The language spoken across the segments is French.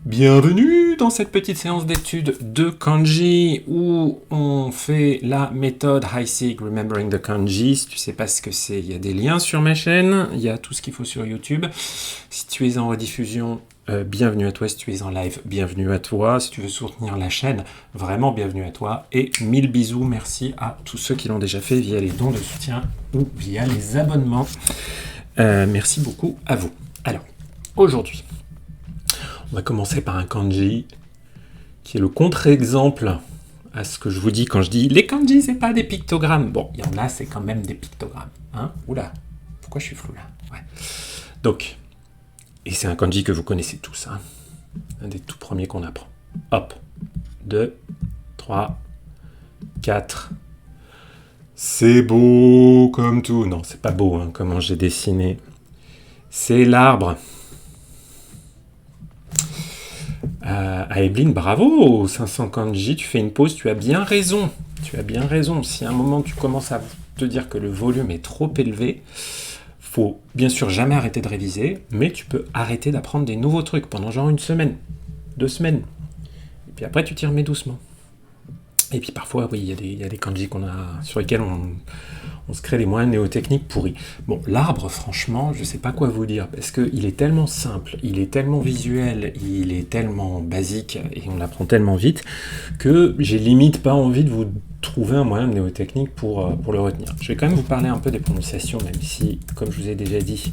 Bienvenue dans cette petite séance d'études de kanji où on fait la méthode Heisig Remembering the Kanji. Si tu sais pas ce que c'est, il y a des liens sur ma chaîne, il y a tout ce qu'il faut sur YouTube. Si tu es en rediffusion, bienvenue à toi. Si tu es en live, bienvenue à toi. Si tu veux soutenir la chaîne, vraiment bienvenue à toi. Et 1000 bisous, merci à tous ceux qui l'ont déjà fait via les dons de soutien ou via les abonnements. Merci beaucoup à vous. Alors, aujourd'hui, on va commencer par un kanji qui est le contre-exemple à ce que je vous dis quand je dis les kanji, c'est pas des pictogrammes. Bon, il y en a, c'est quand même des pictogrammes. Hein? Oula, pourquoi je suis flou là? Ouais. Donc, et c'est un kanji que vous connaissez tous. Hein? Un des tout premiers qu'on apprend. Hop. 2, 3, 4. C'est beau comme tout. Non, c'est pas beau, hein, comment j'ai dessiné. C'est l'arbre. Aeblin, bravo, 500 kanji, tu fais une pause, tu as bien raison. Tu as bien raison. Si à un moment tu commences à te dire que le volume est trop élevé, faut bien sûr jamais arrêter de réviser, mais tu peux arrêter d'apprendre des nouveaux trucs pendant genre une semaine, 2 semaines. Et puis après tu t'y remets doucement. Et puis parfois, oui, il y a des kanji sur lesquels on se crée des moyens néotechniques pourris. Bon, l'arbre, franchement, je ne sais pas quoi vous dire, parce qu'il est tellement simple, il est tellement visuel, il est tellement basique, et on l'apprend tellement vite, que j'ai limite pas envie de vous trouver un moyen néotechnique pour le retenir. Je vais quand même vous parler un peu des prononciations, même si, comme je vous ai déjà dit,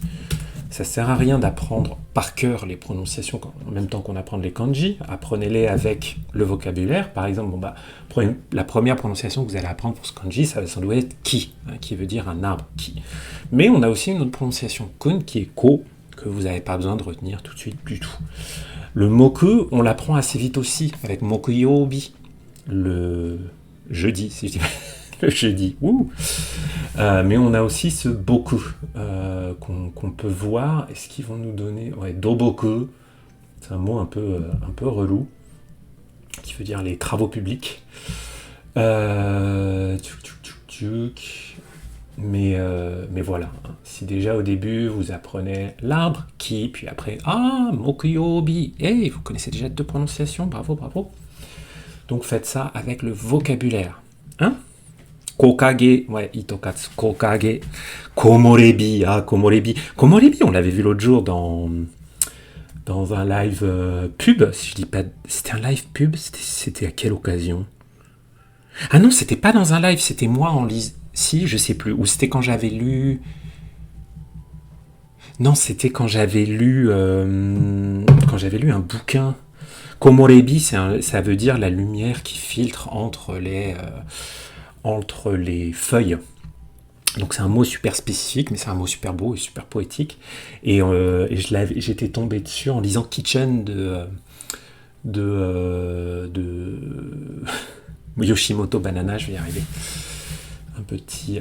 ça ne sert à rien d'apprendre par cœur les prononciations en même temps qu'on apprend les kanji. Apprenez-les avec le vocabulaire. Par exemple, la première prononciation que vous allez apprendre pour ce kanji, ça doit être ki, hein, qui veut dire un arbre, ki. Mais on a aussi une autre prononciation kun qui est ko, que vous n'avez pas besoin de retenir tout de suite du tout. Le moku, on l'apprend assez vite aussi, avec mokuyobi, le jeudi, si je dis le jeudi. Mais on a aussi ce boku qu'on peut voir. Est-ce qu'ils vont nous donner doboku, c'est un mot un peu relou qui veut dire les travaux publics. Mais voilà, hein. Si déjà au début vous apprenez l'arbre qui, puis après mokuyobi, vous connaissez déjà 2 prononciations, bravo. Donc faites ça avec le vocabulaire, hein. Kokage, itokatsu, kokage, komorebi, komorebi. Komorebi, on l'avait vu l'autre jour dans un live pub, si je dis pas... C'était un live pub, c'était à quelle occasion? Ah non, c'était pas dans un live, c'était moi en lisant... Si, je sais plus, ou c'était quand j'avais lu... Non, c'était quand j'avais lu un bouquin. Komorebi, ça veut dire la lumière qui filtre entre les feuilles. Donc c'est un mot super spécifique, mais c'est un mot super beau et super poétique. Et j'étais tombé dessus en lisant Kitchen de Yoshimoto Banana, je vais y arriver.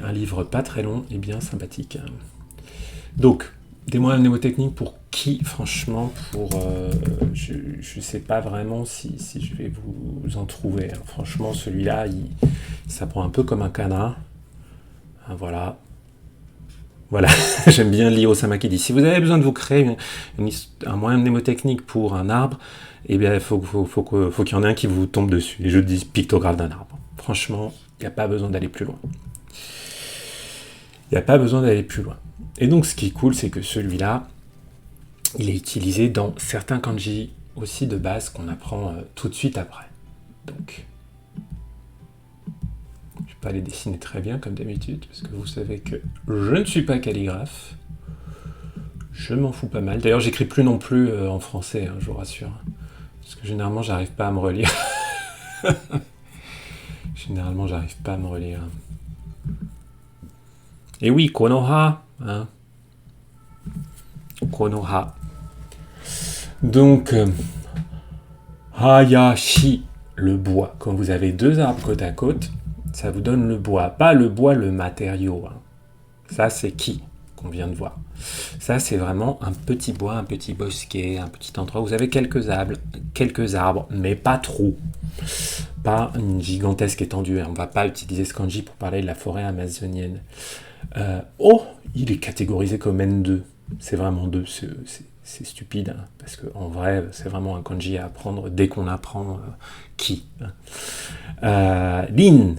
Un livre pas très long et bien sympathique. Donc, des moyens mnémotechniques pour qui, franchement, je sais pas vraiment si je vais vous en trouver. Franchement, celui-là, il s'apprend un peu comme un canard. Voilà, j'aime bien Lio Sama qui dit, si vous avez besoin de vous créer un moyen mnémotechnique pour un arbre, eh bien, il faut qu'il y en ait un qui vous tombe dessus. Les jeux de pictogrammes d'un arbre. Franchement, il n'y a pas besoin d'aller plus loin. Et donc, ce qui est cool, c'est que celui-là, il est utilisé dans certains kanji aussi de base qu'on apprend tout de suite après. Donc, je ne vais pas les dessiner très bien comme d'habitude, parce que vous savez que je ne suis pas calligraphe. Je m'en fous pas mal. D'ailleurs, j'écris plus non plus en français, hein, je vous rassure. Parce que généralement, j'arrive pas à me relire. Et oui, konoha, hein. Konoha. Donc, hayashi, le bois. Quand vous avez 2 arbres côte à côte, ça vous donne le bois. Pas le bois, le matériau. Hein. Ça, c'est qui qu'on vient de voir. Ça, c'est vraiment un petit bois, un petit bosquet, un petit endroit. Vous avez quelques arbres, mais pas trop. Pas une gigantesque étendue. On ne va pas utiliser ce kanji pour parler de la forêt amazonienne. Il est catégorisé comme N2. C'est vraiment 2. c'est stupide, hein, parce qu'en vrai, c'est vraiment un kanji à apprendre dès qu'on apprend ki. Lin,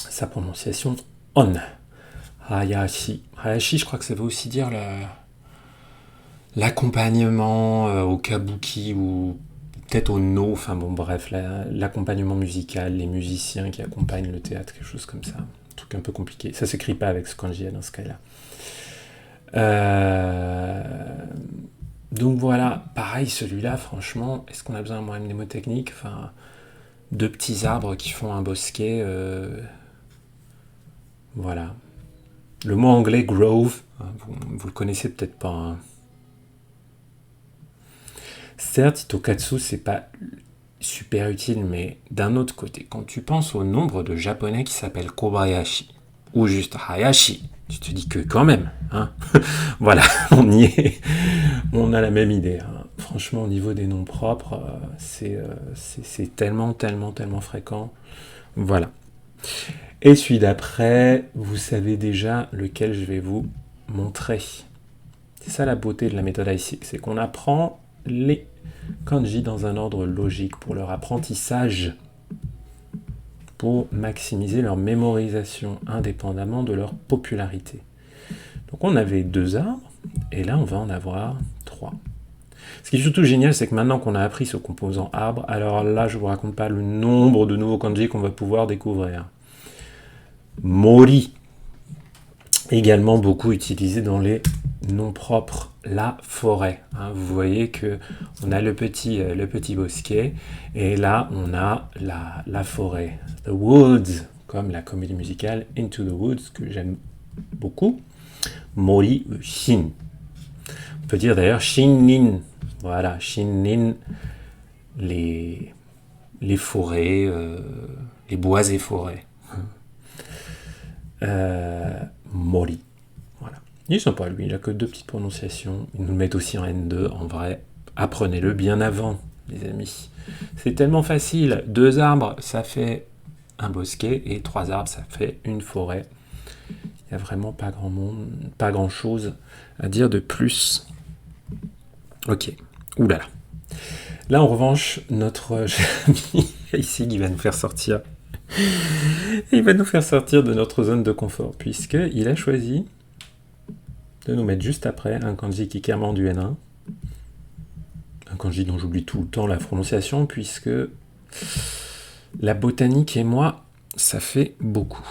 sa prononciation on. Hayashi. Hayashi, je crois que ça veut aussi dire l'accompagnement au kabuki ou peut-être au no, enfin bon bref, l'accompagnement musical, les musiciens qui accompagnent le théâtre, quelque chose comme ça. Un truc un peu compliqué. Ça s'écrit pas avec ce kanji dans ce cas-là. Donc voilà, pareil, celui-là, franchement, est-ce qu'on a besoin d'un moyen mnémotechnique? Enfin, 2 petits arbres qui font un bosquet. Voilà. Le mot anglais grove, vous le connaissez peut-être pas. Hein. Certes, Hitokatsu, c'est pas super utile, mais d'un autre côté, quand tu penses au nombre de japonais qui s'appellent Kobayashi, ou juste Hayashi, tu te dis que quand même, hein. Voilà, on y est, on a la même idée. Hein. Franchement, au niveau des noms propres, c'est tellement fréquent. Voilà. Et celui d'après, vous savez déjà lequel je vais vous montrer. C'est ça la beauté de la méthode IC, c'est qu'on apprend les kanji dans un ordre logique pour leur apprentissage, pour maximiser leur mémorisation indépendamment de leur popularité. Donc on avait 2 arbres, et là on va en avoir 3. Ce qui est surtout génial, c'est que maintenant qu'on a appris ce composant arbre, alors là je vous raconte pas le nombre de nouveaux kanji qu'on va pouvoir découvrir. Mori, également beaucoup utilisé dans les noms propres, la forêt. Hein, vous voyez que on a le petit bosquet, et là on a la forêt. The Woods, comme la comédie musicale Into the Woods, que j'aime beaucoup. Mori, Shin. On peut dire d'ailleurs Shinnin. Voilà, Shinnin, les forêts, les bois et forêts. Mori. Voilà. Il est sympa, lui, il a que 2 petites prononciations. Ils nous le mettent aussi en N2. En vrai, apprenez-le bien avant, les amis. C'est tellement facile. 2 arbres, ça fait un bosquet, et 3 arbres, ça fait une forêt. Il n'y a vraiment pas grand chose à dire de plus. Ok. Oulala. Là, en revanche, notre ami ici, il va nous faire sortir. Il va nous faire sortir de notre zone de confort, puisqu'il a choisi de nous mettre juste après un kanji qui est clairement du N1. Un kanji dont j'oublie tout le temps la prononciation, puisque la botanique et moi, ça fait beaucoup.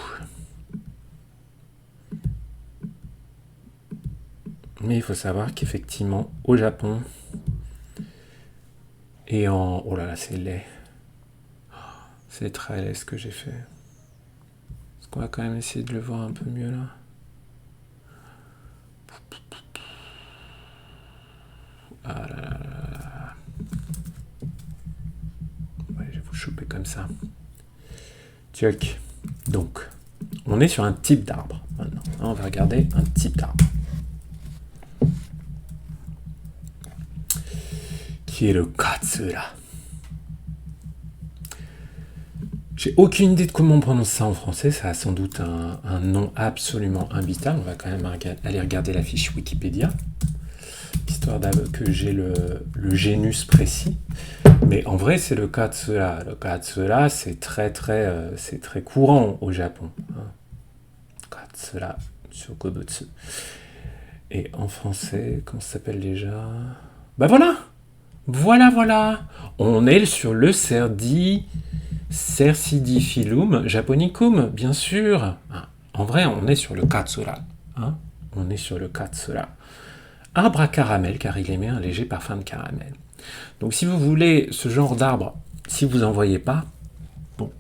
Mais il faut savoir qu'effectivement, au Japon, et en... Oh là là, c'est laid. C'est très laid ce que j'ai fait. Est-ce qu'on va quand même essayer de le voir un peu mieux là? Ah là là là là. Ouais, je vais vous choper comme ça. Tchoc. Donc, on est sur un type d'arbre maintenant. On va regarder un type d'arbre. Qui est le Katsura. J'ai aucune idée de comment on prononce ça en français, ça a sans doute un nom absolument imbitable. On va quand même aller regarder la fiche Wikipédia, histoire que j'ai le génus précis. Mais en vrai, c'est le Katsura. Le Katsura, c'est très courant au Japon. Hein. Katsura, Shokubutsu. Et en français, comment ça s'appelle déjà? Bah voilà. On est sur le Cercidifilum japonicum, bien sûr. En vrai, on est sur le Katsura. Hein, on est sur le Katsura. Arbre à caramel, car il émet un léger parfum de caramel. Donc si vous voulez ce genre d'arbre, si vous n'en voyez pas, bon,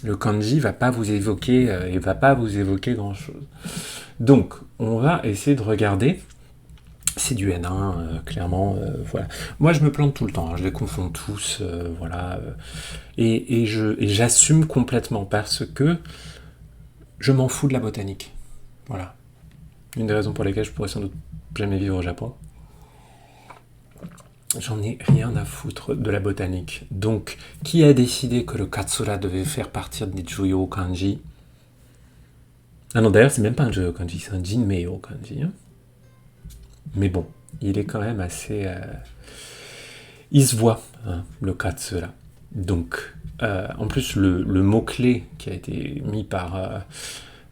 le kanji va pas vous évoquer grand-chose. Donc, on va essayer de regarder. C'est du N1, clairement, voilà. Moi, je me plante tout le temps, hein, je les confonds tous, voilà. Et j'assume complètement, parce que je m'en fous de la botanique. Voilà. Une des raisons pour lesquelles je pourrais sans doute jamais vivre au Japon. J'en ai rien à foutre de la botanique. Donc, qui a décidé que le Katsura devait faire partie des Juyo Kanji? Ah non, d'ailleurs, c'est même pas un Juyo Kanji, c'est un Jinmeiyo Kanji. Hein. Mais bon, il est quand même assez... il se voit, hein, le katsu là. Donc, en plus, le mot-clé qui a été mis par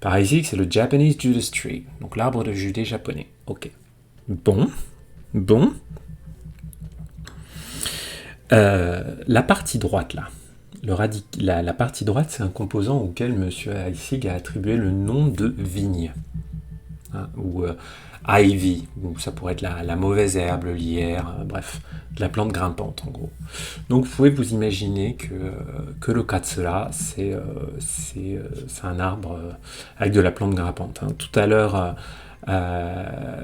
Isaac, c'est le Japanese Judas Tree. Donc l'arbre de Judée japonais. Ok. Bon. La partie droite là. La partie droite, c'est un composant auquel M. Isaac a attribué le nom de vigne. Hein, ou ivy, ou ça pourrait être la mauvaise herbe, le lierre, bref, de la plante grimpante en gros. Donc vous pouvez vous imaginer que le katsura, c'est un arbre avec de la plante grimpante. Hein. Tout à l'heure,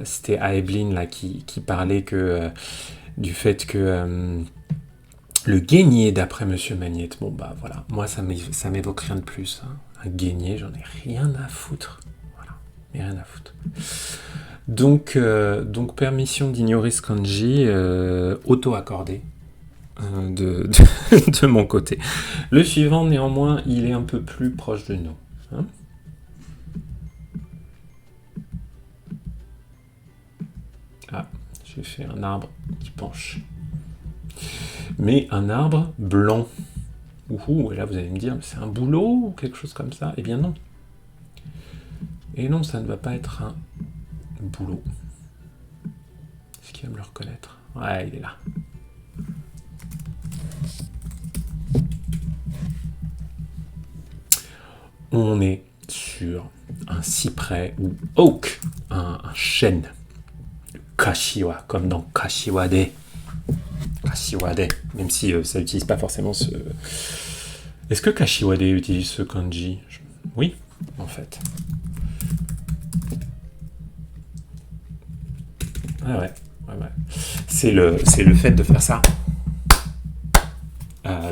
c'était Aeblin là, qui parlait du fait que le guénier, d'après Monsieur Magnette, bon bah voilà, moi ça m'évoque rien de plus. Hein. Un guénier, j'en ai rien à foutre. Voilà, mais rien à foutre. Donc permission d'ignorer ce kanji auto-accordé de mon côté. Le suivant, néanmoins, il est un peu plus proche de nous. Hein. Ah, j'ai fait un arbre qui penche. Mais un arbre blanc. Et là vous allez me dire, c'est un bouleau ou quelque chose comme ça? Eh bien non. Et non, ça ne va pas être un bouleau. Est-ce qu'il va me le reconnaître? Ouais, il est là. On est sur un cyprès ou oak, un chêne. Le kashiwa, comme dans Kashiwade. Kashiwade, même si ça n'utilise pas forcément ce... Est-ce que Kashiwade utilise ce kanji? Oui, en fait. Ah ouais. C'est le fait de faire ça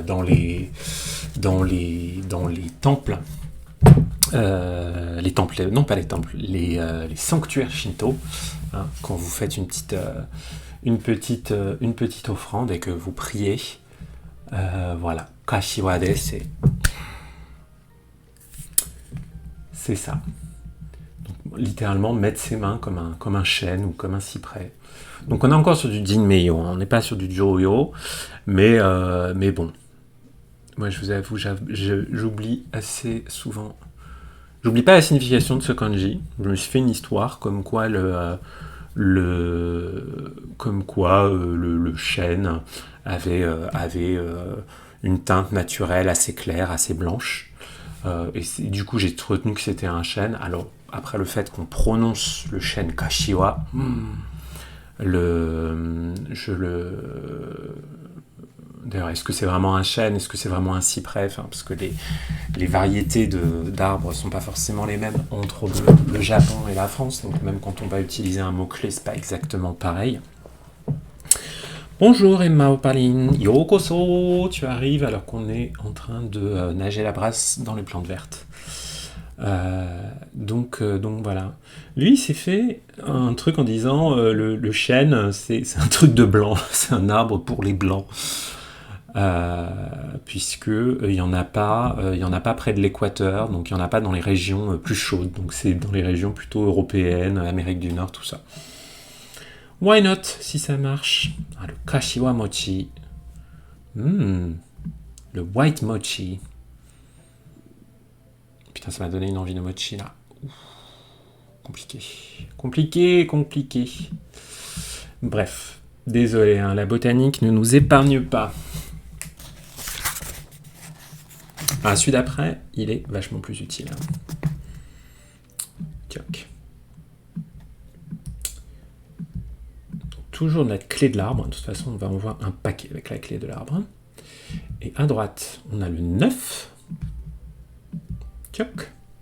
dans les temples. Les temples, non pas les temples, les sanctuaires shinto, hein, quand vous faites une petite offrande et que vous priez, voilà, kashiwade, c'est ça. Donc, littéralement mettre ses mains comme un chêne ou comme un cyprès. Donc on est encore sur du Jinmeiyo, hein, on n'est pas sur du Joyo, mais bon. Moi je vous avoue, j'oublie assez souvent. J'oublie pas la signification de ce kanji. Je me suis fait une histoire comme quoi le chêne avait une teinte naturelle assez claire, assez blanche. Et du coup, j'ai retenu que c'était un chêne. Alors, après le fait qu'on prononce le chêne kashiwa, d'ailleurs, est-ce que c'est vraiment un chêne? Est-ce que c'est vraiment un cyprès? Parce que les variétés d'arbres ne sont pas forcément les mêmes entre le Japon et la France. Donc même quand on va utiliser un mot-clé, c'est pas exactement pareil. Bonjour Emma Opaline, yokoso, tu arrives alors qu'on est en train de nager la brasse dans les plantes vertes. Donc voilà. Lui, il s'est fait un truc en disant le chêne, c'est un truc de blanc, c'est un arbre pour les blancs. Puisque il y en a pas près de l'équateur, donc il y en a pas dans les régions plus chaudes, donc c'est dans les régions plutôt européennes, Amérique du Nord, tout ça. Why not, si ça marche? Le kashiwa mochi, le white mochi. Putain, ça m'a donné une envie de mochi là. Compliqué. Bref, désolé, hein, la botanique ne nous épargne pas. Celui d'après, il est vachement plus utile. Donc, toujours notre clé de l'arbre. De toute façon, on va en voir un paquet avec la clé de l'arbre. Et à droite, on a le 9.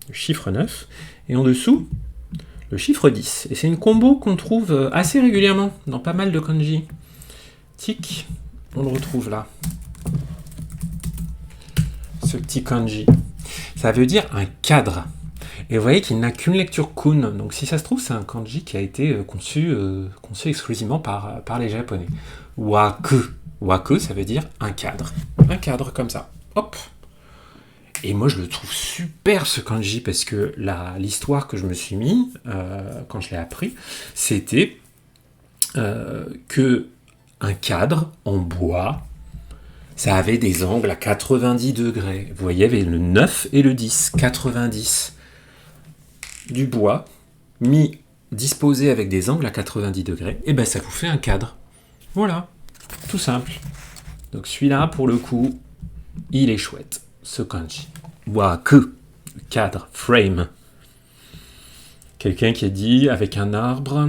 Le chiffre 9. Et en dessous, le chiffre 10. Et c'est une combo qu'on trouve assez régulièrement dans pas mal de kanji. Tic, on le retrouve là. Ce petit kanji. Ça veut dire un cadre. Et vous voyez qu'il n'a qu'une lecture kun. Donc si ça se trouve, c'est un kanji qui a été conçu exclusivement par les Japonais. Waku. Waku, ça veut dire un cadre. Un cadre comme ça. Hop. Et moi, je le trouve super, ce kanji, parce que l'histoire que je me suis mis, quand je l'ai appris, c'était que un cadre en bois, ça avait des angles à 90 degrés. Vous voyez, il y avait le 9 et le 10, 90. Du bois, disposé avec des angles à 90 degrés, et ben ça vous fait un cadre. Voilà, tout simple. Donc celui-là, pour le coup, il est chouette, ce kanji. Waku, cadre, frame. Quelqu'un qui a dit, avec un arbre,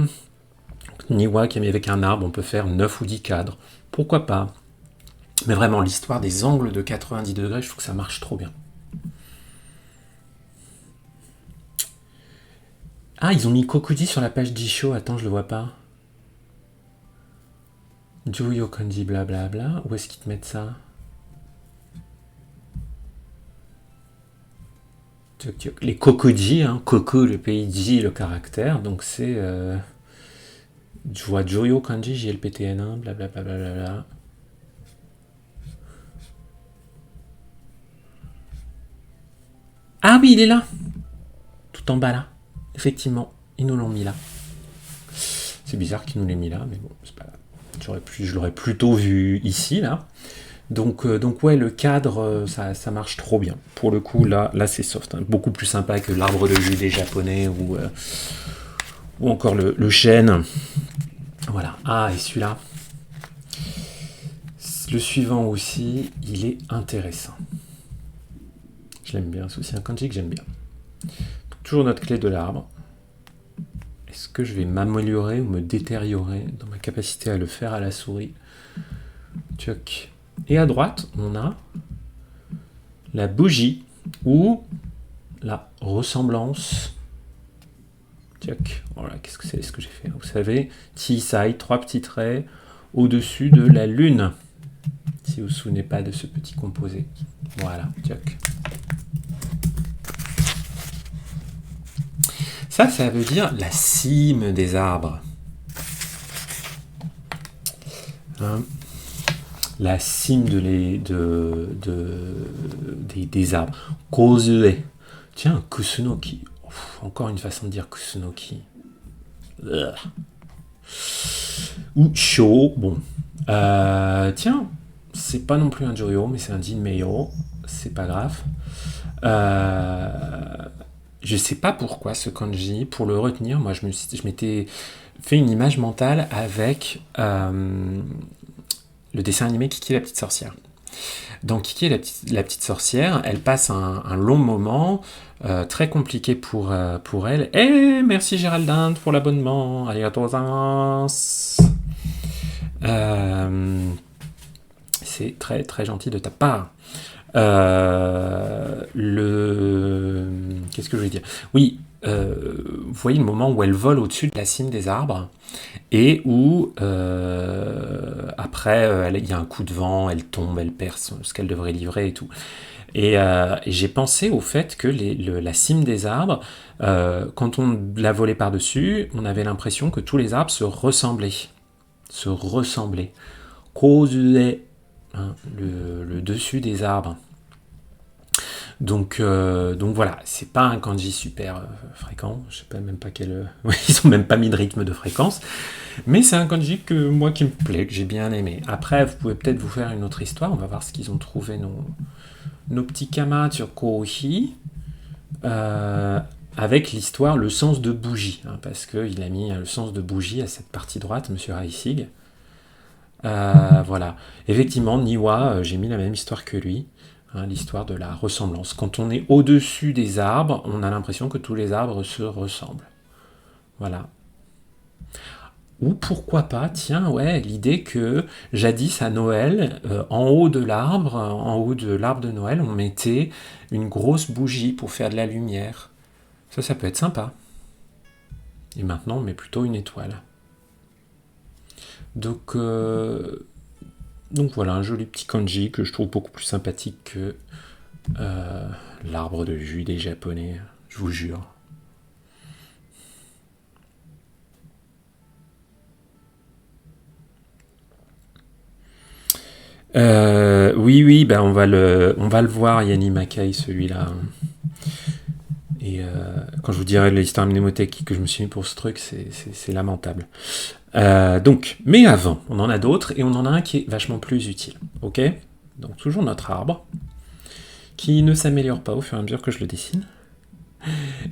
Niwa qui a mis avec un arbre, on peut faire 9 ou 10 cadres. Pourquoi pas? Mais vraiment, l'histoire des angles de 90 degrés, je trouve que ça marche trop bien. Ah, ils ont mis Kokuji sur la page Jisho. Attends, je le vois pas. Juyo Kanji blablabla. Où est-ce qu'ils te mettent ça? Les Kokuji, hein. Koku, le pays, Ji, le caractère. Donc c'est... je vois Juyo Kanji, JLPTN1, blablabla. Ah oui, il est là. Tout en bas là. Effectivement, ils nous l'ont mis là. C'est bizarre qu'ils nous l'aient mis là, mais bon, c'est pas grave. Je l'aurais plutôt vu ici, là. Donc ouais, le cadre, ça marche trop bien. Pour le coup, là c'est soft. Hein. Beaucoup plus sympa que l'arbre de jus des japonais ou encore le chêne. Voilà. Ah, et celui-là. Le suivant aussi, il est intéressant. Je l'aime bien. C'est aussi un kanji que j'aime bien. Donc, toujours notre clé de l'arbre. Est-ce que je vais m'améliorer ou me détériorer dans ma capacité à le faire à la souris? Tchoc. Et à droite, on a la bougie ou la ressemblance. Tchoc. Voilà, qu'est-ce que c'est ce que j'ai fait? Vous savez, T-side, 3 petits traits au-dessus de la lune. Si vous ne vous souvenez pas de ce petit composé. Voilà, tchoc. Ça veut dire la cime des arbres. Hein? La cime des arbres. Kozue. Tiens, kusunoki. Encore une façon de dire kusunoki. Ou sho. Bon. Tiens, c'est pas non plus un Juryo, mais c'est un Jinmeiyo. C'est pas grave. Je sais pas pourquoi ce kanji, pour le retenir, moi je m'étais fait une image mentale avec le dessin animé Kiki la petite sorcière. Dans Kiki la petite sorcière, elle passe un long moment très compliqué pour elle. Et merci Géraldine pour l'abonnement. Arigatou gozaimasu. C'est très très gentil de ta part. Qu'est-ce que je vais dire? Oui, vous voyez le moment où elle vole au-dessus de la cime des arbres et où après il y a un coup de vent, elle tombe, elle perd ce qu'elle devrait livrer et tout. Et j'ai pensé au fait que la cime des arbres, quand on la volait par-dessus, on avait l'impression que tous les arbres se ressemblaient. Kozue, hein, le dessus des arbres. Donc voilà, c'est pas un kanji super fréquent. Je sais pas même pas quel. Ils ont même pas mis de rythme de fréquence. Mais c'est un kanji que moi qui me plaît, que j'ai bien aimé. Après, vous pouvez peut-être vous faire une autre histoire. On va voir ce qu'ils ont trouvé nos petits camarades sur Kouhi. Avec l'histoire, le sens de bougie. Hein, parce qu'il a mis le sens de bougie à cette partie droite, Monsieur Raisig. Voilà. Effectivement, Niwa, j'ai mis la même histoire que lui. Hein, l'histoire de la ressemblance. Quand on est au-dessus des arbres, on a l'impression que tous les arbres se ressemblent. Voilà. Ou pourquoi pas, tiens, ouais, l'idée que jadis à Noël, en haut de l'arbre de Noël, on mettait une grosse bougie pour faire de la lumière. Ça peut être sympa. Et maintenant, on met plutôt une étoile. Donc voilà, un joli petit kanji que je trouve beaucoup plus sympathique que l'arbre de jus des japonais, je vous jure. Oui, ben on va le voir, Yanni Makai, celui-là. Et quand je vous dirai l'histoire mnémotechnique que je me suis mis pour ce truc, c'est lamentable. Donc, mais avant, on en a d'autres, et on en a un qui est vachement plus utile. Ok? Donc toujours notre arbre, qui ne s'améliore pas au fur et à mesure que je le dessine.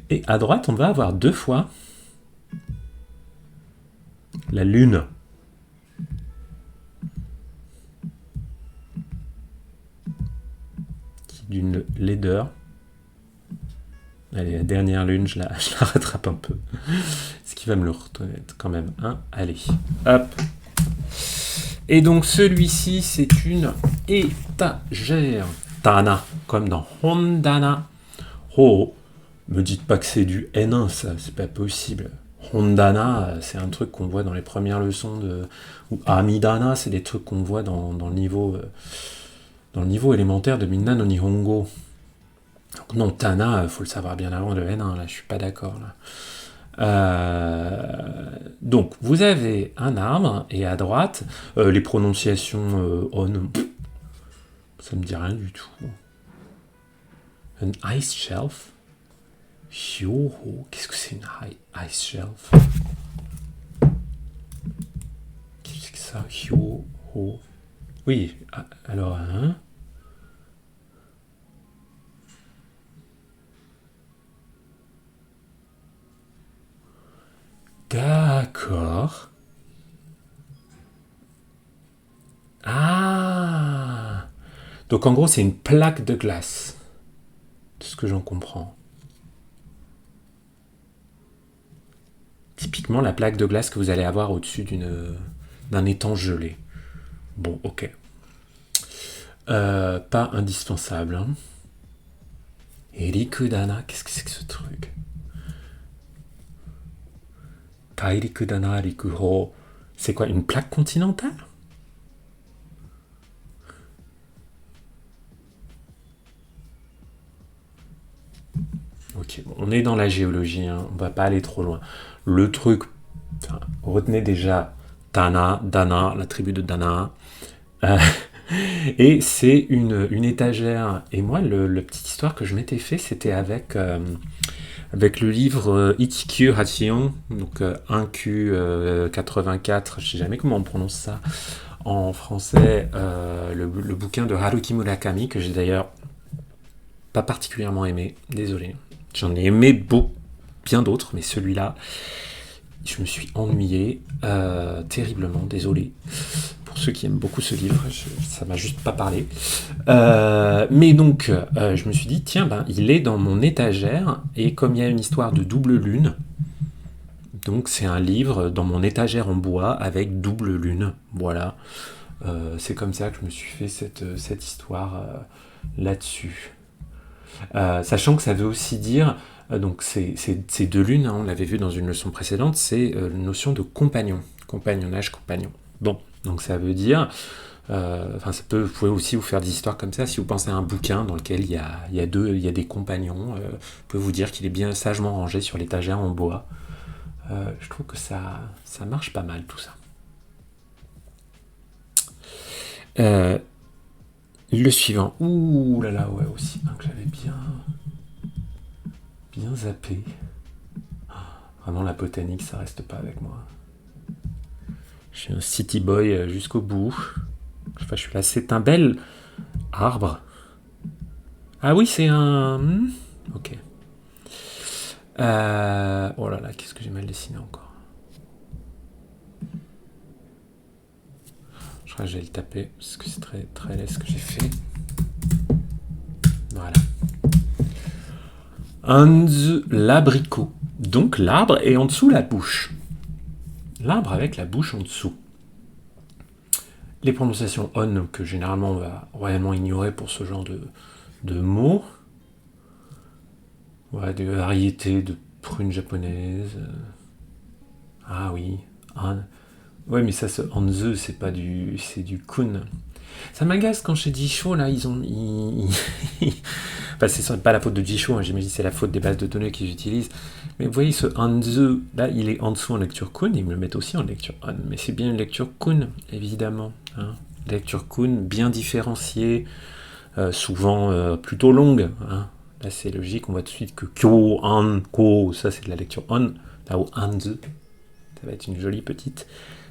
Et à droite, on va avoir 2 fois la lune. Qui est d'une laideur. Allez, la dernière lune, je la rattrape un peu. Ce qui va me le reconnaître quand même. Hein, allez, hop. Et donc celui-ci, c'est une étagère. Tana, comme dans Hondana. Oh, me dites pas que c'est du N1, ça, c'est pas possible. Hondana, c'est un truc qu'on voit dans les premières leçons de... Ou Amidana, c'est des trucs qu'on voit dans le niveau élémentaire de Minna no Nihongo. Donc non, Tana, faut le savoir bien avant le N1, là, je suis pas d'accord, là. Donc, vous avez un arbre, et à droite, les prononciations on, ça me dit rien du tout. Un ice shelf. Hyoho, qu'est-ce que c'est une ice shelf? Qu'est-ce que c'est que ça? Hyoho. Oui, alors, hein? D'accord. Ah! Donc en gros, c'est une plaque de glace. De ce que j'en comprends. Typiquement la plaque de glace que vous allez avoir au-dessus d'un étang gelé. Bon, ok. Pas indispensable. Hein. Et Rikudana, qu'est-ce que c'est que ce truc? Tairikudana, Rikuho. C'est quoi, une plaque continentale? Ok, bon, on est dans la géologie, hein, on va pas aller trop loin. Le truc, enfin, retenez déjà Tana, Dana, la tribu de Dana. Et c'est une étagère. Et moi, la petite histoire que je m'étais fait, c'était avec le livre Ichikyu Hachion, donc 1Q 84, je sais jamais comment on prononce ça en français, le bouquin de Haruki Murakami, que j'ai d'ailleurs pas particulièrement aimé, désolé. J'en ai aimé bien d'autres, mais celui-là, je me suis ennuyé terriblement, désolé. Pour ceux qui aiment beaucoup ce livre, ça m'a juste pas parlé. Mais donc, je me suis dit, tiens, il est dans mon étagère, et comme il y a une histoire de double lune, donc c'est un livre dans mon étagère en bois avec double lune. Voilà. C'est comme ça que je me suis fait cette histoire là-dessus. Sachant que ça veut aussi dire, donc ces 2 lunes, hein, on l'avait vu dans une leçon précédente, c'est la notion de compagnon, compagnonnage, compagnon. Bon, donc ça veut dire, vous pouvez aussi vous faire des histoires comme ça, si vous pensez à un bouquin dans lequel il y a des compagnons, vous pouvez vous dire qu'il est bien sagement rangé sur l'étagère en bois. Je trouve que ça marche pas mal tout ça. Le suivant, ouh là là, ouais, aussi, que j'avais bien zappé. Vraiment, la botanique, ça reste pas avec moi. Je suis un city boy jusqu'au bout. Enfin, je suis là, c'est un bel arbre. Ah oui, c'est un... Ok. Oh là là, qu'est-ce que j'ai mal dessiné encore. Je crois que je vais le taper, parce que c'est très, très laid ce que j'ai fait. Voilà. L'abricot. Donc l'arbre et en dessous la bouche. L'arbre avec la bouche en dessous. Les prononciations on que généralement on va royalement ignorer pour ce genre de mots. Ouais, des variétés de prunes japonaises. Ah oui. Ouais, mais ça, ce Hanze, c'est du kun. Ça m'agace quand chez Jisho, là, enfin, c'est pas la faute de Jisho, hein, j'imagine c'est la faute des bases de données qu'ils utilisent. Mais vous voyez, ce Hanze, là, il est en dessous en lecture kun, ils me le mettent aussi en lecture on. Mais c'est bien une lecture kun, évidemment. Hein. Lecture kun bien différenciée, souvent plutôt longue. Hein. Là, c'est logique, on voit tout de suite que kyo, an, ko, ça c'est de la lecture on. Là où anze, ça va être une jolie petite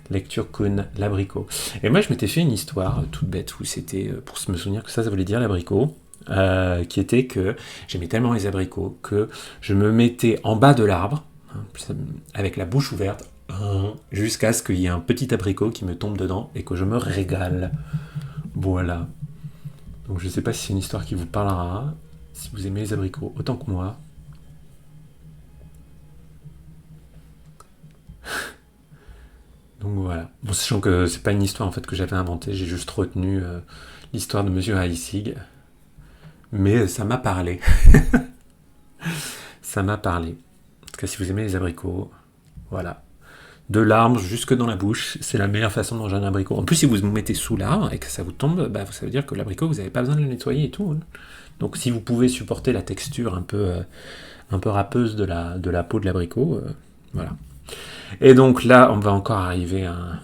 lecture kun, l'abricot. Et moi, je m'étais fait une histoire toute bête où c'était pour me souvenir que ça voulait dire l'abricot, qui était que j'aimais tellement les abricots que je me mettais en bas de l'arbre, avec la bouche ouverte, jusqu'à ce qu'il y ait un petit abricot qui me tombe dedans et que je me régale. Voilà. Donc je sais pas si c'est une histoire qui vous parlera, si vous aimez les abricots autant que moi. Donc voilà. Bon, sachant que c'est pas une histoire en fait que j'avais inventée, j'ai juste retenu l'histoire de Monsieur Heissig. Mais ça m'a parlé. Ça m'a parlé. En tout cas, si vous aimez les abricots, voilà. De l'arbre jusque dans la bouche, c'est la meilleure façon de manger un abricot. En plus, si vous vous mettez sous l'arbre et que ça vous tombe, bah, ça veut dire que l'abricot, vous n'avez pas besoin de le nettoyer et tout. Hein. Donc si vous pouvez supporter la texture un peu râpeuse de la peau de l'abricot, voilà. Et donc là, on va encore arriver à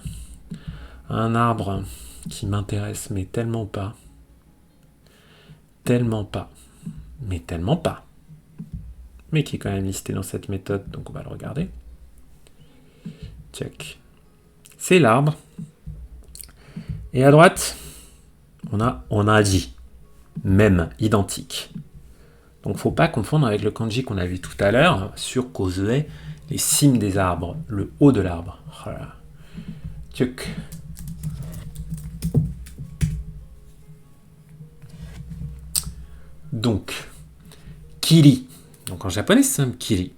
un arbre qui m'intéresse, mais tellement pas. Tellement pas. Mais tellement pas. Mais qui est quand même listé dans cette méthode, donc on va le regarder. Check. C'est l'arbre. Et à droite, on a dit. Même, identique. Donc faut pas confondre avec le kanji qu'on a vu tout à l'heure sur Kozue, les cimes des arbres, le haut de l'arbre. Voilà. Tchuk. Donc, kiri. Donc en japonais, c'est un kiri.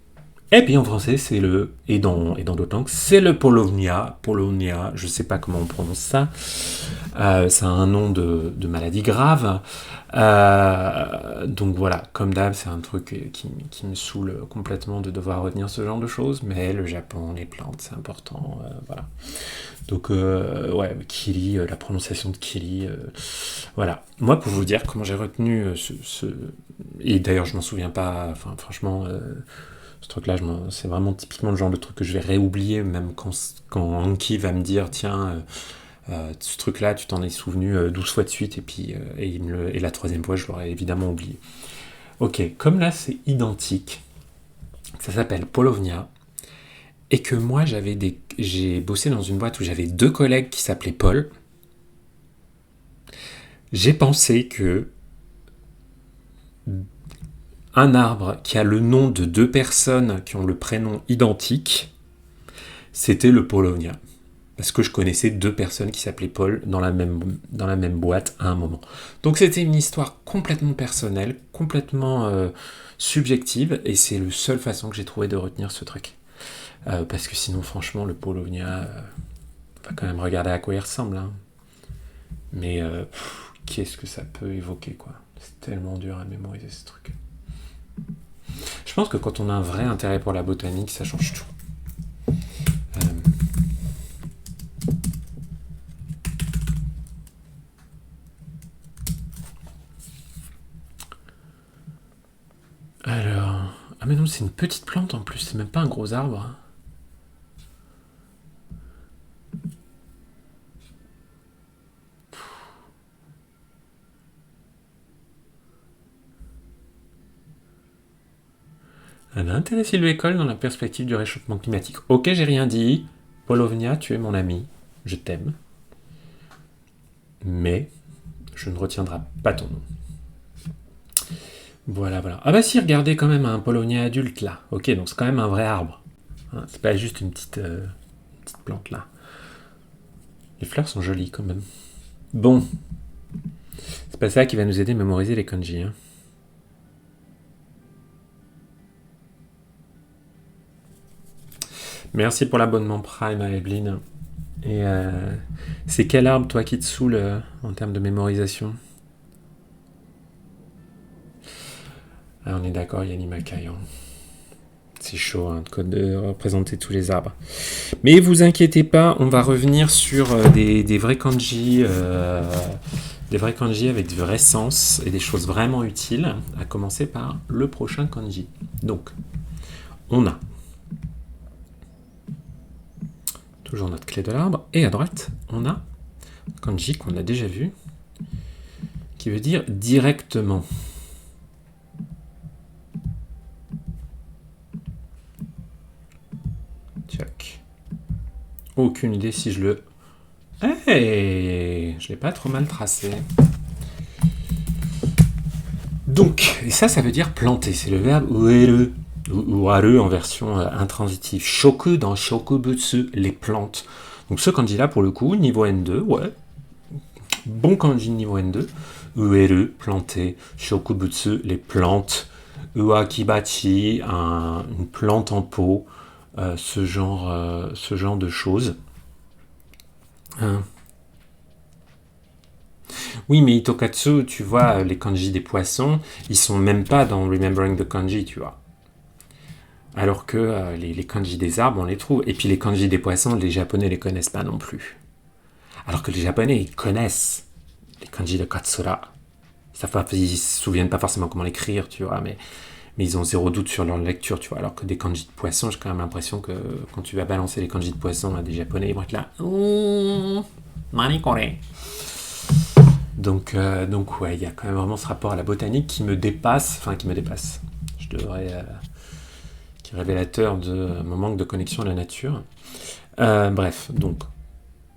Et puis en français, c'est le... Et dans d'autres langues, c'est le polovnia. Polonia, je sais pas comment on prononce ça. C'est un nom de maladie grave. Donc voilà, comme d'hab, c'est un truc qui me saoule complètement de devoir retenir ce genre de choses. Mais le Japon, les plantes, c'est important. Voilà. Donc, ouais, kiri, la prononciation de kiri, voilà. Moi, pour vous dire comment j'ai retenu et d'ailleurs, je m'en souviens pas, enfin, franchement, ce truc-là, c'est vraiment typiquement le genre de truc que je vais réoublier, même quand Anki va me dire, tiens, ce truc-là, tu t'en es souvenu 12 fois de suite, et puis et la troisième fois, je l'aurais évidemment oublié. Ok, comme là, c'est identique, ça s'appelle Polovnia, et que moi, j'ai bossé dans une boîte où j'avais 2 collègues qui s'appelaient Paul. J'ai pensé que un arbre qui a le nom de 2 personnes qui ont le prénom identique, c'était le Polonia. Parce que je connaissais 2 personnes qui s'appelaient Paul dans la même boîte à un moment. Donc c'était une histoire complètement personnelle, complètement subjective, et c'est la seule façon que j'ai trouvé de retenir ce truc. Parce que sinon, franchement, le Polonia, on va quand même regarder à quoi il ressemble. Hein. Mais qu'est-ce que ça peut évoquer, quoi. C'est tellement dur à mémoriser, ce truc. Je pense que quand on a un vrai intérêt pour la botanique, ça change tout. Alors... Ah mais non, c'est une petite plante en plus, c'est même pas un gros arbre. Hein. Un intérêt sylvicole dans la perspective du réchauffement climatique. Ok, j'ai rien dit. Polovnia, tu es mon ami. Je t'aime. Mais je ne retiendrai pas ton nom. Voilà, voilà. Ah bah si, regardez quand même un Polonia adulte là. Ok, donc c'est quand même un vrai arbre. Hein, c'est pas juste une petite plante là. Les fleurs sont jolies quand même. Bon. C'est pas ça qui va nous aider à mémoriser les kanji. Hein. Merci pour l'abonnement Prime à Evelyne. Et c'est quel arbre, toi, qui te saoule en termes de mémorisation? Ah, on est d'accord, Yanni Macaille. Hein. C'est chaud hein, de représenter tous les arbres. Mais vous inquiétez pas, on va revenir sur des vrais kanji, des vrais kanji avec du vrai sens et des choses vraiment utiles, à commencer par le prochain kanji. Donc, on a toujours notre clé de l'arbre, et à droite, on a kanji qu'on a déjà vu, qui veut dire directement. Aucune idée si je le... Je l'ai pas trop mal tracé. Donc, et ça veut dire planter. C'est le verbe ueru, ou aru en version intransitive. Shoku dans shokubutsu, les plantes. Donc ce kanji-là, pour le coup, niveau N2, ouais. Bon kanji niveau N2. Ueru, planter. Shokubutsu, les plantes. Uakibachi, une plante en pot. Ce genre de choses. Oui, mais Itokatsu, tu vois, les kanji des poissons, ils sont même pas dans Remembering the Kanji, tu vois. Alors que les kanji des arbres, on les trouve. Et puis les kanji des poissons, les Japonais les connaissent pas non plus. Alors que les Japonais, ils connaissent les kanji de Katsura. Ils se souviennent pas forcément comment l'écrire, tu vois, mais ils ont zéro doute sur leur lecture, tu vois. Alors que des kanji de poissons, j'ai quand même l'impression que quand tu vas balancer les kanji de poissons à des Japonais, ils vont être là. Nani kore. Donc ouais, il y a quand même vraiment ce rapport à la botanique qui me dépasse. Je devrais... qui est révélateur de mon manque de connexion à la nature. Bref, donc,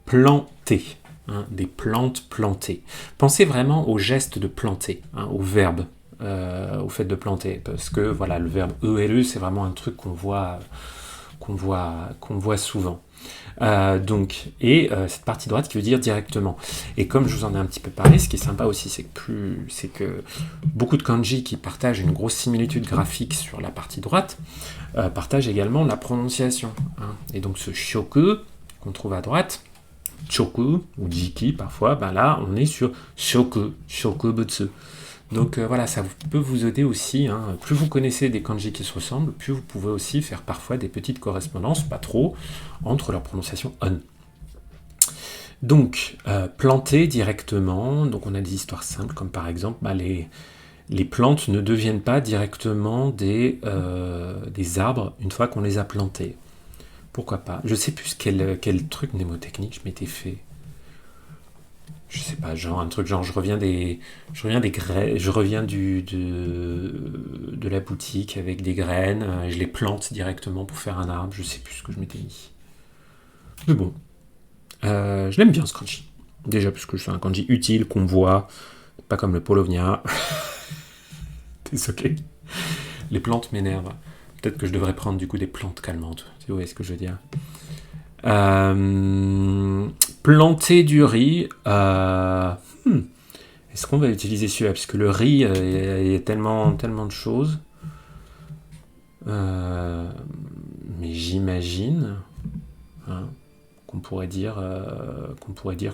planter. Des plantes plantées. Pensez vraiment au geste de planter, au verbe, au fait de planter. Parce que, voilà, le verbe ELE, c'est vraiment un truc qu'on voit souvent. Cette partie droite qui veut dire directement. Et comme je vous en ai un petit peu parlé, ce qui est sympa aussi, c'est que beaucoup de kanji qui partagent une grosse similitude graphique sur la partie droite partagent également la prononciation. Et donc ce shoku qu'on trouve à droite, choku ou jiki parfois, là on est sur shokubutsu. Donc voilà, ça peut vous aider aussi. Plus vous connaissez des kanji qui se ressemblent, plus vous pouvez aussi faire parfois des petites correspondances, pas trop, entre leur prononciation on. Donc, planter directement, donc on a des histoires simples, comme par exemple, les plantes ne deviennent pas directement des arbres une fois qu'on les a plantés. Pourquoi pas? Je sais plus quel truc mnémotechnique je m'étais fait. Je sais pas, genre un truc genre je reviens de la boutique avec des graines, je les plante directement pour faire un arbre, je sais plus ce que je m'étais mis. Mais bon, je l'aime bien ce kanji. Déjà parce que c'est un kanji utile qu'on voit, pas comme le Polovnia. Désolé. Les plantes m'énervent. Peut-être que je devrais prendre du coup des plantes calmantes. Vous voyez ce que je veux dire? Planter du riz. Est-ce qu'on va utiliser celui-là? Parce que le riz, il y a tellement de choses. Mais j'imagine qu'on pourrait dire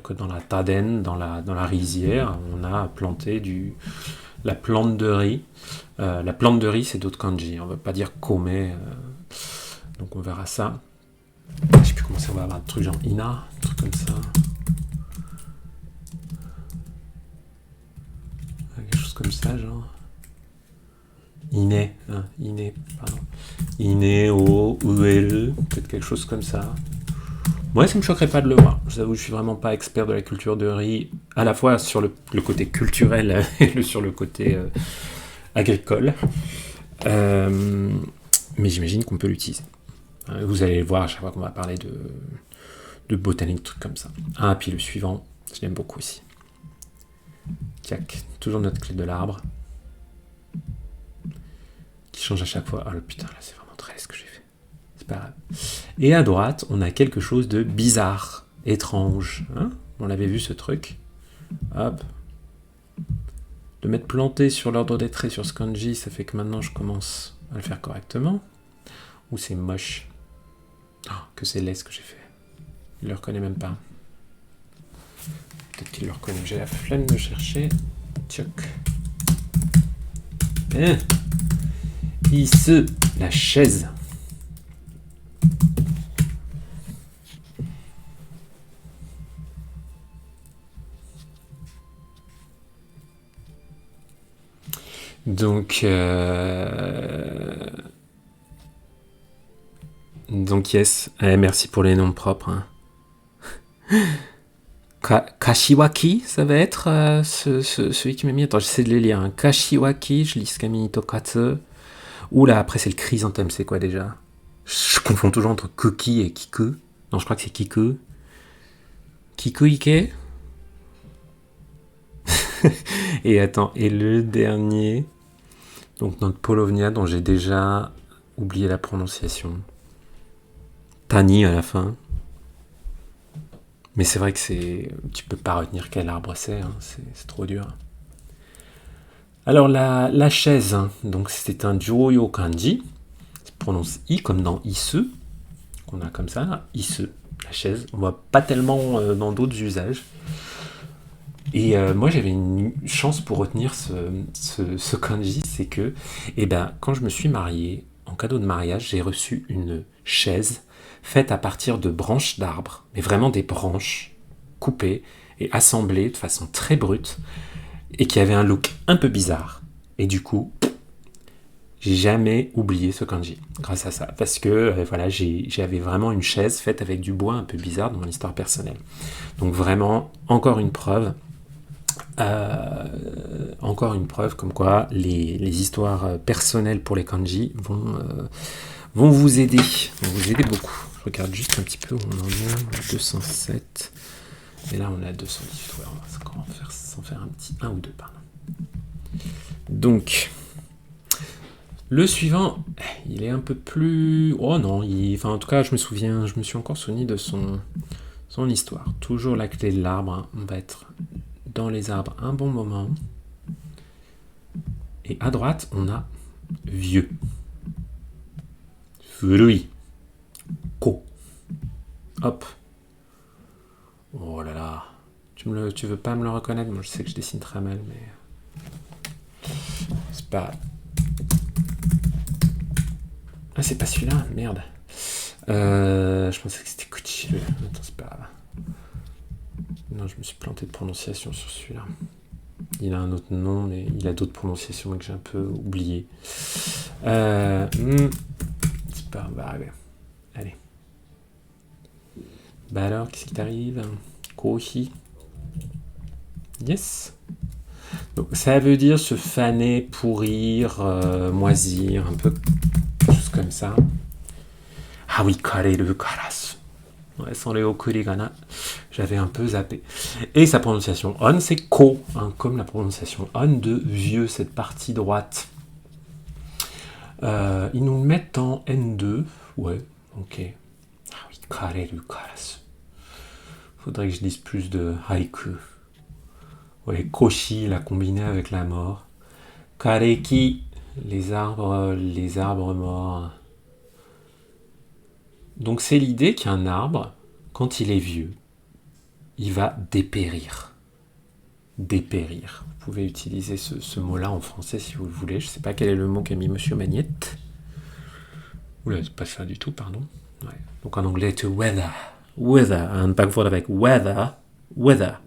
que dans la taden, dans la rizière, on a planté la plante de riz. La plante de riz, c'est d'autres kanji. On ne va pas dire kome. Donc on verra ça. Je sais plus comment ça va avoir un truc genre ina, un truc comme ça. Quelque chose comme ça, genre. Ine, pardon. Ine, o, uel, peut-être quelque chose comme ça. Moi, ça me choquerait pas de le voir. Je vous avoue, je suis vraiment pas expert de la culture de riz, à la fois sur le côté culturel et sur le côté agricole. Mais j'imagine qu'on peut l'utiliser. Vous allez le voir à chaque fois qu'on va parler de botanique, trucs comme ça. Puis le suivant, je l'aime beaucoup aussi. Tiac, toujours notre clé de l'arbre. Qui change à chaque fois. Ah le putain, là c'est vraiment très ce que j'ai fait. C'est pas grave. Et à droite, on a quelque chose de bizarre, étrange. On l'avait vu ce truc. Hop. De m'être planté sur l'ordre des traits sur ce kanji, ça fait que maintenant je commence à le faire correctement. Ou c'est moche. Que c'est laid ce que j'ai fait. Il le reconnaît même pas. Peut-être qu'il le reconnaît. J'ai la flemme de chercher. Tchoc. La chaise. Donc yes, merci pour les noms propres. Kashiwaki, ça va être celui qui m'a mis. Attends, j'essaie de les lire. Kashiwaki, je lis Skami Tokatsu. Oula, après c'est le chrysanthème, c'est quoi déjà? Je confonds toujours entre Koki et Kiku. Non, je crois que c'est Kiku. Kiku Ike. Et attends, et le dernier, donc notre Polovnia dont j'ai déjà oublié la prononciation. Tani à la fin. Mais c'est vrai que tu peux pas retenir quel arbre c'est, hein, c'est trop dur. Alors la chaise, hein, donc c'est un Joyo Kanji, ça se prononce I comme dans Ise, qu'on a comme ça, Ise, la chaise. On voit pas tellement dans d'autres usages. Et moi j'avais une chance pour retenir ce kanji, c'est que quand je me suis marié, en cadeau de mariage, j'ai reçu une chaise faite à partir de branches d'arbres, mais vraiment des branches coupées et assemblées de façon très brute, et qui avait un look un peu bizarre. Et du coup, j'ai jamais oublié ce kanji grâce à ça, parce que voilà, j'avais vraiment une chaise faite avec du bois un peu bizarre dans mon histoire personnelle. Donc vraiment, encore une preuve comme quoi les histoires personnelles pour les kanji vont vous aider beaucoup. Je regarde juste un petit peu où on en est, 207, et là on est à 218. Ouais, on va encore s'en faire un ou deux, pardon. Donc le suivant, il est un peu plus... Oh non, en tout cas je me suis encore souvenu de son histoire. Toujours la clé de l'arbre, hein. On va être dans les arbres un bon moment. Et à droite, on a vieux. Furui. Ko. Hop. Oh là là. Tu veux pas me le reconnaître? Moi, je sais que je dessine très mal, mais... C'est pas... Ah, c'est pas celui-là? Merde. Je pensais que c'était Kuchiru. Attends, c'est pas grave. Non, je me suis planté de prononciation sur celui-là. Il a un autre nom, mais il a d'autres prononciations que j'ai un peu oubliées. C'est pas grave. Allez. Bah alors, qu'est-ce qui t'arrive? Kohi. Yes. Donc, ça veut dire se faner, pourrir, moisir, un peu chose comme ça. Ah oui, kareru karasu. Ouais, sans les okurigana, j'avais un peu zappé. Et sa prononciation on, c'est ko, hein, comme la prononciation on de vieux, cette partie droite. Ils nous le mettent en N2. Ouais, ok. Ah oui, kareru karasu. Faudrait que je lise plus de haïku. Ouais, koshi, la combinée avec la mort. Kareki, les arbres morts. Donc c'est l'idée qu'un arbre, quand il est vieux, il va dépérir. Dépérir. Vous pouvez utiliser ce mot-là en français si vous le voulez. Je ne sais pas quel est le mot qu'a mis Monsieur Magnette. Oula, c'est pas ça du tout, pardon. Ouais. Donc en anglais, to weather. Weather. Un backword avec weather. Weather.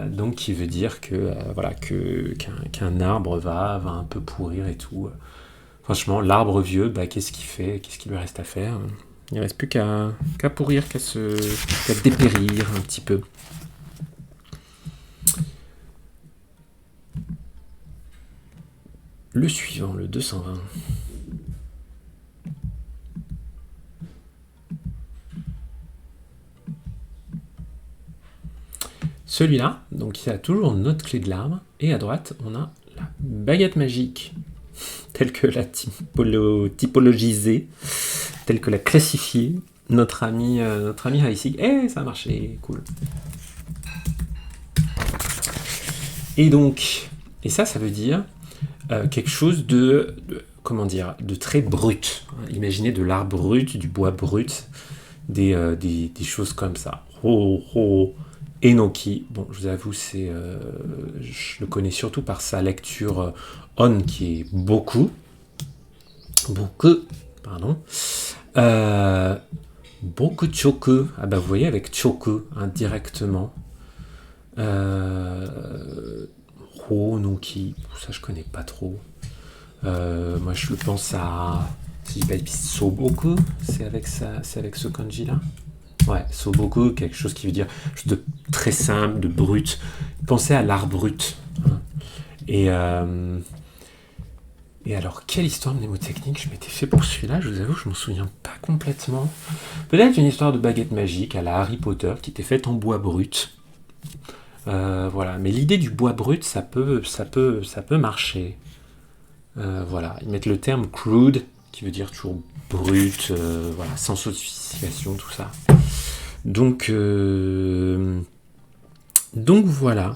Donc qui veut dire que qu'un arbre va un peu pourrir et tout. Franchement, l'arbre vieux, qu'est-ce qu'il fait? Qu'est-ce qu'il lui reste à faire? Il ne reste plus qu'à pourrir, qu'à dépérir un petit peu. Le suivant, le 220. Celui-là, donc il a toujours notre clé de l'arbre, et à droite, on a la baguette magique, telle que la typologisée, telle que la classifiée, notre ami Haïsig. Ça a marché, cool. Et donc, ça veut dire quelque chose de très brut. Imaginez de l'arbre brut, du bois brut, des choses comme ça. Enoki, bon, je vous avoue, je le connais surtout par sa lecture on, qui est beaucoup, pardon. Beaucoup choku, vous voyez avec choku, directement. Noki, ça je connais pas trop. Moi je le pense à, si je dis pas de bêtises, Soboku, c'est avec ce kanji là. Ouais, Soboku, quelque chose qui veut dire chose de très simple, de brut. Pensez à l'art brut. Hein. Et Et alors, quelle histoire mnémotechnique je m'étais fait pour celui-là? Je vous avoue, je m'en souviens pas complètement. Peut-être une histoire de baguette magique à la Harry Potter qui était faite en bois brut. Voilà, mais l'idée du bois brut, ça peut marcher. Voilà, ils mettent le terme crude, qui veut dire toujours brut, voilà, sans sophistication, tout ça. Donc voilà.